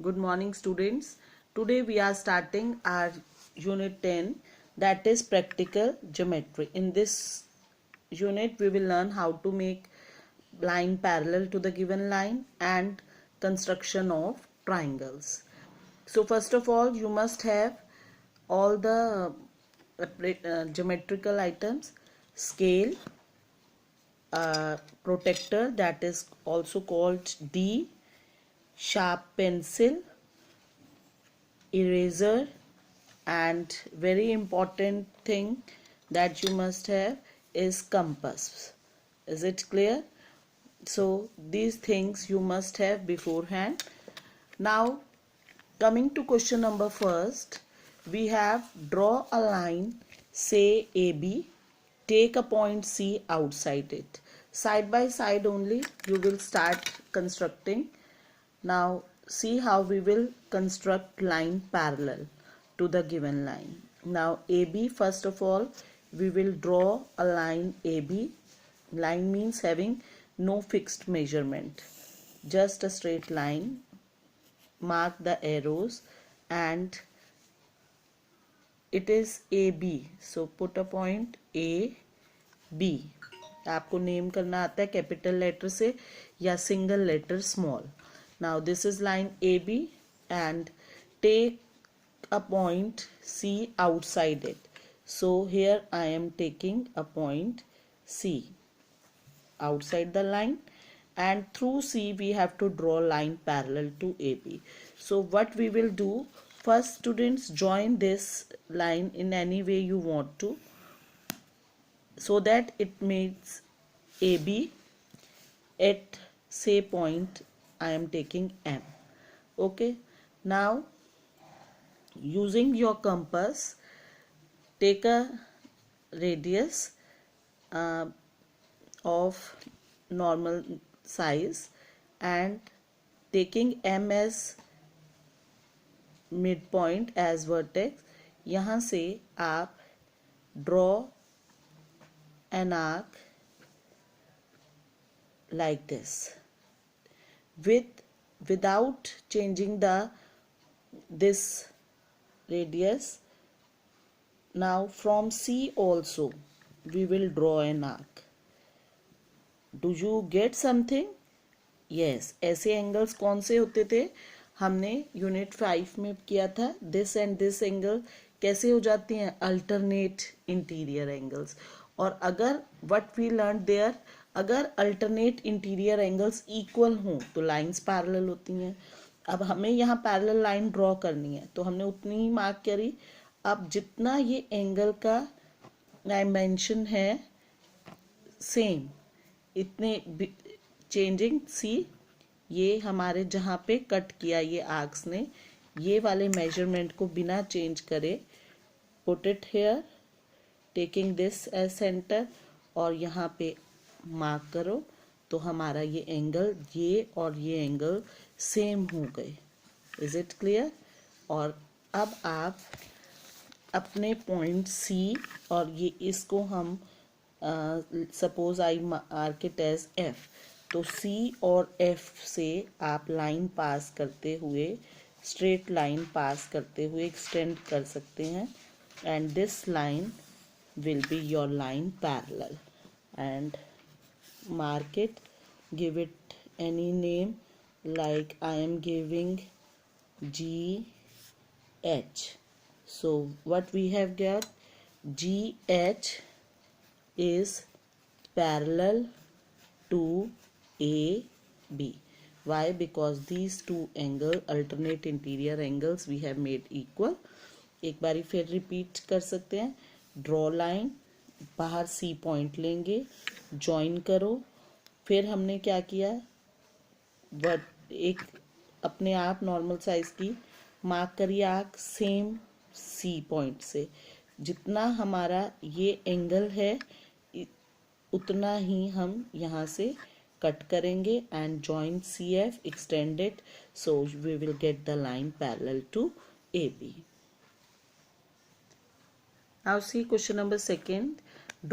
Good morning, students. Today we are starting our unit 10, that is practical geometry. In this unit we will learn how to make line parallel to the given line and construction of triangles. So first of all, you must have all the geometrical items: scale, protector, that is also called D, sharp pencil, eraser, and very important thing that you must have is compass. Is it clear? So these things you must have beforehand. Now coming to question number first, we have draw a line, say AB, take a point C outside it. Side by side only you will start constructing. Now see how we will construct line parallel to the given line. Now AB, first of all we will draw a line AB. Line means having no fixed measurement, just a straight line. Mark the arrows and it is AB, so put a point AB. आपको name करना आता है capital letter से या single letter small. Now this is line AB and take a point C outside it. So here I am taking a point C outside the line, and through C we have to draw line parallel to AB. So what we will do, first students, join this line in any way you want to, so that it makes AB at say point I am taking M. Okay, now using your compass, take a radius of normal size and taking M as midpoint as vertex, यहाँ से आप draw an arc like this without changing this radius. Now from C also we will draw an arc. Do you get something? Yes. ऐसे angles कौन से होते थे? हमने unit 5 में किया था. दिस एंड दिस एंगल कैसे हो जाती हैं? Alternate interior angles. और अगर व्हाट वी लर्न देयर, अगर अल्टरनेट इंटीरियर एंगल्स इक्वल हों तो लाइंस पैरेलल होती हैं. अब हमें यहाँ पैरेलल लाइन ड्रॉ करनी है तो हमने उतनी ही मार्क करी. अब जितना ये एंगल का डायमेंशन है सेम, इतने चेंजिंग. सी ये हमारे जहाँ पे कट किया ये आर्क्स ने, ये वाले मेजरमेंट को बिना चेंज करे put it here, taking this as centre, और यहाँ पे मार्क करो तो हमारा ये एंगल, ये और ये एंगल सेम हो गए. Is it clear? और अब आप अपने पॉइंट सी, और ये इसको हम suppose I mark it as F, तो सी और एफ से आप लाइन पास करते हुए, स्ट्रेट लाइन पास करते हुए एक्सटेंड कर सकते हैं, and this line will be your line parallel. And mark it, give it any name, like I am giving GH. So what we have got, GH is parallel to AB. Why? Because these two angle, alternate interior angles, we have made equal. एक बारी फिर repeat कर सकते हैं. Draw line, बाहर C point लेंगे, join करो. फिर हमने क्या किया, एक अपने आप नॉर्मल साइज की मार्क करिए आर्क सेम सी पॉइंट से. जितना हमारा ये एंगल है उतना ही हम यहाँ से कट करेंगे and join C F, extend it, so we will get the line parallel to A B. Now see question number second.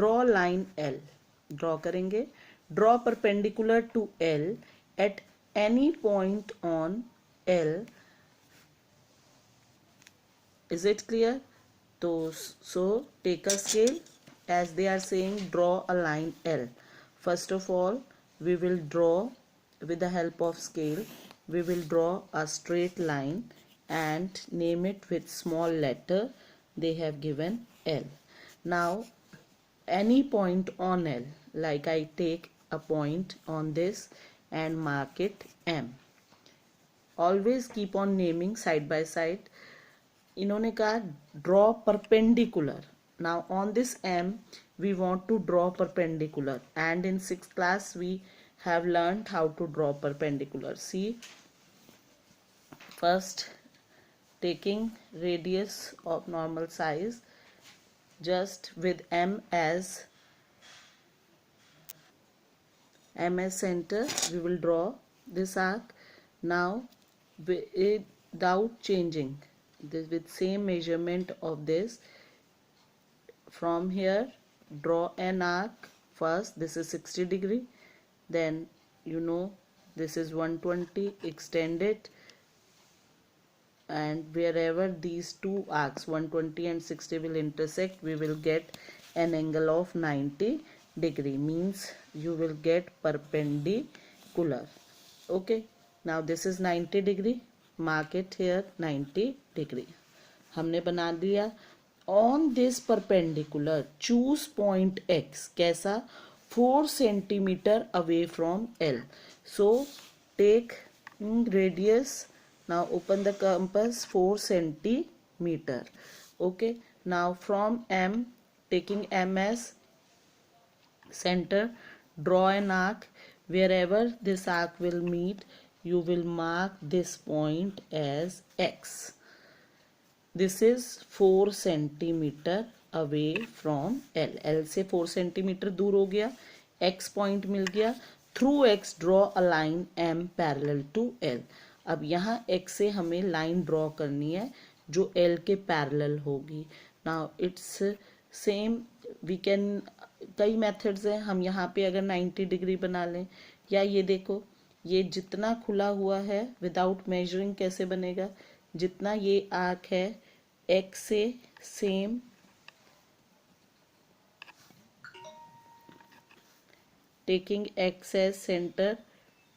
Draw line L. Draw करेंगे. Draw perpendicular to L at any point on L Is it clear? So take a scale. As they are saying, draw a line L. First of all, we will draw with the help of scale. We will draw a straight line and name it with small letter. They have given L. Now any point on L, like I take a point on this and mark it M. Always keep on naming side by side. इन्होंने कहा draw perpendicular. Now on this M we want to draw perpendicular, and in 6th class we have learned how to draw perpendicular. See, first taking radius of normal size, just with M as center we will draw this arc. Now without changing this, with same measurement of this, from here draw an arc. First this is 60 degree, then this is 120, extend it, and wherever these two arcs 120 and 60 will intersect, we will get an angle of 90 degree, means you will get perpendicular. Okay, now this is 90 degree, mark it here 90 degree. हमने बना दिया. On this perpendicular choose point X. कैसा? 4 centimeter away from L. So take radius. Now open the compass, 4 centimeter. Okay, now from M, taking M as center, draw an arc. Wherever this arc will meet, you will mark this point as X. This is 4 centimeter away from L. L से 4 centimeter दूर हो गया, X point मिल गया. Through X draw a line M parallel to L. अब यहाँ X से हमें line draw करनी है जो L के पैरेलल होगी. Now it's same, we can, कई मेथड्स हैं. हम यहाँ पे अगर 90 डिग्री बना लें, या ये देखो, ये जितना खुला हुआ है विदाउट मेजरिंग कैसे बनेगा, जितना ये आर्क है X से same taking X as center,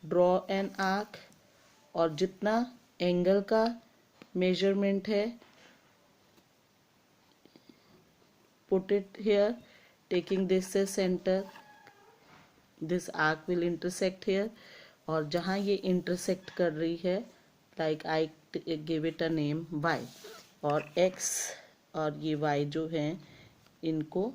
draw an arc, और जितना एंगल का मेजरमेंट है put it here, taking this as center, this arc will intersect here, और जहाँ ये intersect कर रही है, like I give it a name Y, और X और ये Y जो हैं इनको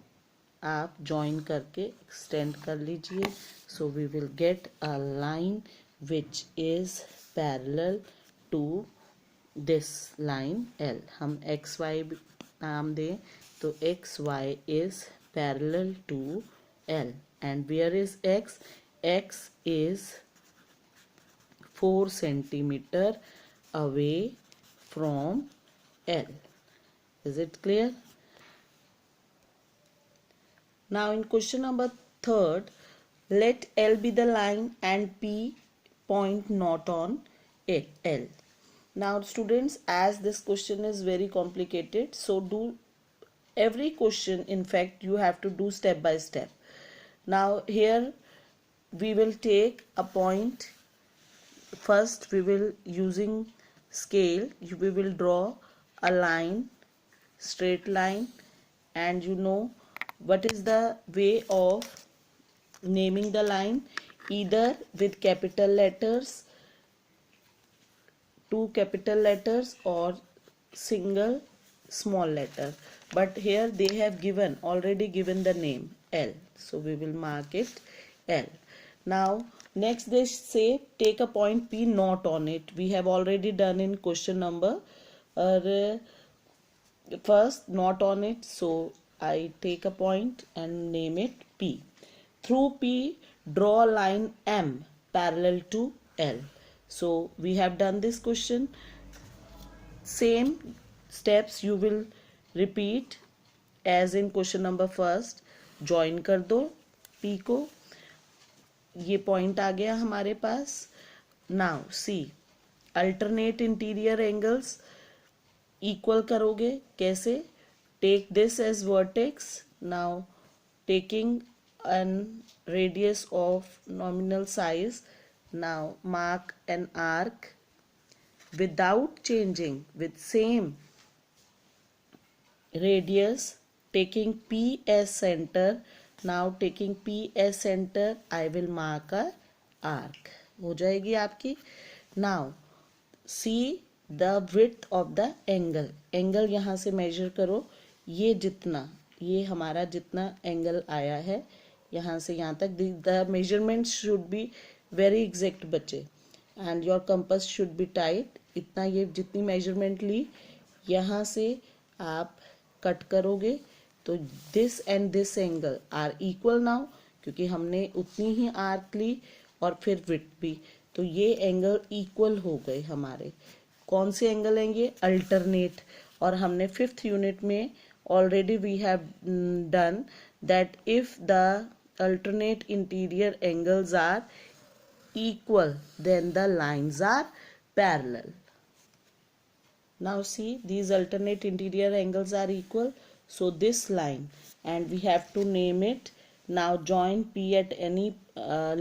आप join करके extend कर लीजिए. So we will get a line which is parallel to this line L. हम XY नाम दें तो XY is parallel to L. And where is X? X is 4 centimeter away from L. Is it clear? Now in question number 3rd, let L be the line and P point not on it, L. Now students, as this question is very complicated, so do every question, in fact you have to do step by step. Now here we will take a point. First we will, using scale, we will draw a line, straight line, and what is the way of naming the line? Either with capital letters, 2 capital letters, or single small letter. But here they have already given the name L, so we will mark it L. Now next they say take a point P not on it. We have already done in question number first, not on it, so I take a point and name it P. Through P draw a line M parallel to L. So we have done this question. Same steps you will repeat as in question number first. Join कर दो P को, ये point आ गया हमारे पास. Now see, alternate interior angles. Equal करोगे कैसे? Take this as vertex, now taking an radius of nominal size, now mark an arc without changing with same radius, taking P as center. Now taking P as center, I will mark a arc. हो जाएगी आपकी. Now see the width of the angle. Angle यहाँ से major करो. ये जितना, ये हमारा जितना एंगल आया है यहाँ से यहाँ तक, the measurement should be very exact बच्चे, and your compass should be tight. इतना ये जितनी मेजरमेंट ली यहाँ से आप कट करोगे तो this and this angle are equal now, क्योंकि हमने उतनी ही आर्क ली और फिर विड्थ भी, तो ये एंगल इक्वल हो गए हमारे. कौन से एंगल हैं ये? अल्टरनेट. और हमने 5th यूनिट में already we have done that if the alternate interior angles are equal then the lines are parallel. Now see, these alternate interior angles are equal, so this line, and we have to name it. Now join P at any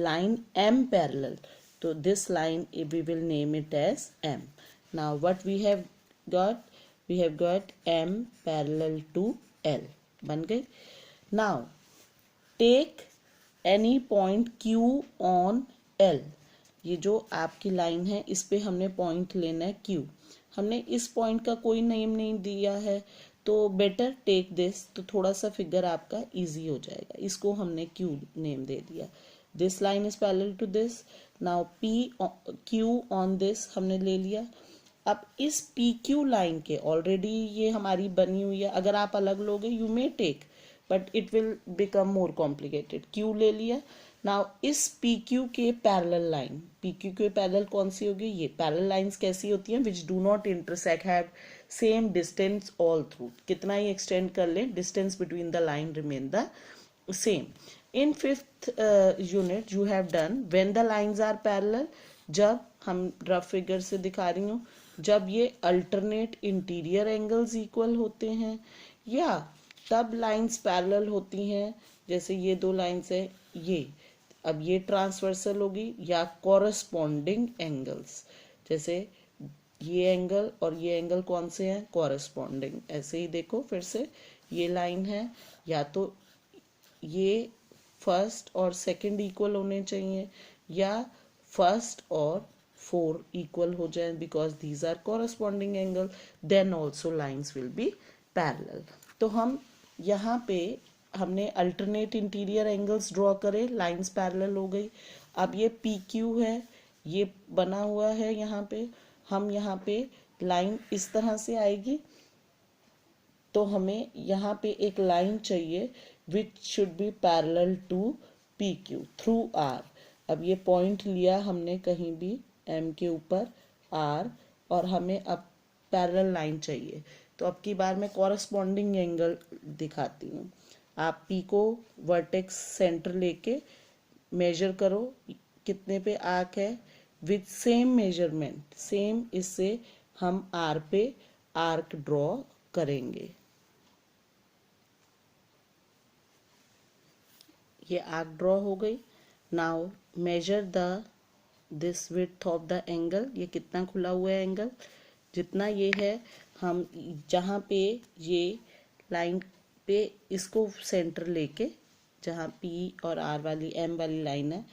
line M parallel, so this line we will name it as M. Now what we have got? We have got M parallel to L. बन गई. Now take any point Q on L. ये जो आपकी line है इस पे हमने point लेना है Q. हमने इस पॉइंट का कोई नेम नहीं दिया है, तो बेटर टेक दिस, तो थोड़ा सा फिगर आपका इजी हो जाएगा. इसको हमने Q नेम दे दिया. This line is parallel to this. Now Q on this हमने ले लिया. अब इस PQ लाइन के ऑलरेडी ये हमारी बनी हुई है, अगर आप अलग लोगे you may take, but it will become more complicated. Q ले लिया. नाउ इस PQ के पैरेलल लाइन, PQ के पैरेलल कौन सी होगी? ये पैरेलल लाइंस कैसी होती हैं? Which do not intersect, have same distance all through. कितना ही एक्सटेंड कर ले, distance between the line remain the same. In 5th unit you have done when the lines are parallel. जब हम रफ फिगर से दिखा रही हूँ, जब ये अल्टरनेट इंटीरियर एंगल्स इक्वल होते हैं, या तब लाइंस पैरेलल होती हैं. जैसे ये दो लाइंस है, ये अब ये ट्रांसवर्सल होगी, या कॉरस्पॉन्डिंग एंगल्स, जैसे ये एंगल और ये एंगल कौन से हैं? कॉरस्पॉन्डिंग. ऐसे ही देखो फिर से, ये लाइन है, या तो ये फर्स्ट और सेकंड इक्वल होने चाहिए, या फर्स्ट और 4 equal हो जाए, because these are corresponding angle, then also lines will be parallel. तो हम यहाँ पे हमने alternate interior angles draw करे, lines parallel हो गई. अब ये PQ है, ये बना हुआ है यहाँ पे, हम यहाँ पे लाइन इस तरह से आएगी, तो हमें यहाँ पे एक लाइन चाहिए which should be parallel to PQ through R. अब ये पॉइंट लिया हमने कहीं भी M के ऊपर R, और हमें अब पैरेलल लाइन चाहिए, तो अब की बार मैं कॉरस्पॉन्डिंग एंगल दिखाती हूँ. आप P को वर्टेक्स सेंटर लेके मेजर करो कितने पे आर्क है, विद सेम मेजरमेंट, सेम इससे हम R पे आर्क ड्रॉ करेंगे. ये आर्क ड्रॉ हो गई. Now measure the this width of the angle. ये कितना खुला हुआ है एंगल? जितना ये है, हम जहाँ पे ये लाइन पे इसको सेंटर लेके, जहाँ P और R वाली M वाली लाइन है,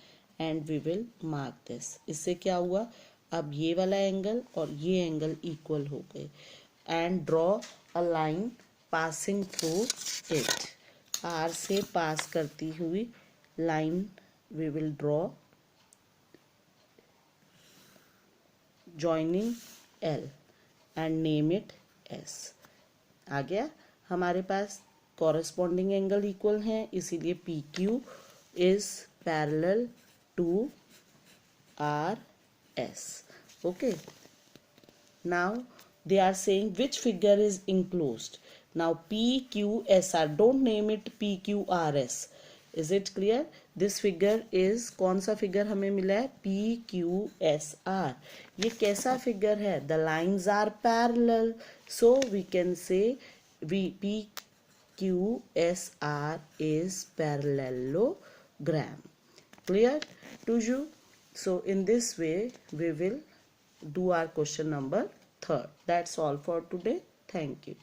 and we will mark this. इससे क्या हुआ? अब ये वाला एंगल और ये एंगल इक्वल हो गए. And draw a line passing through it. R से पास करती हुई line we will draw joining L and name it S. आ गया हमारे पास. कॉरस्पॉन्डिंग एंगल इक्वल हैं, इसीलिए PQ is parallel to RS. Okay. Now they are saying which figure is enclosed. Now PQSR. Don't name it PQRS. Is it clear? This figure is, कौन सा figure हमें मिला है, PQSR. ये कैसा figure है, the lines are parallel, so we can say PQSR is parallelogram. Clear to you? So in this way we will do our question number 3rd. That's all for today. Thank you.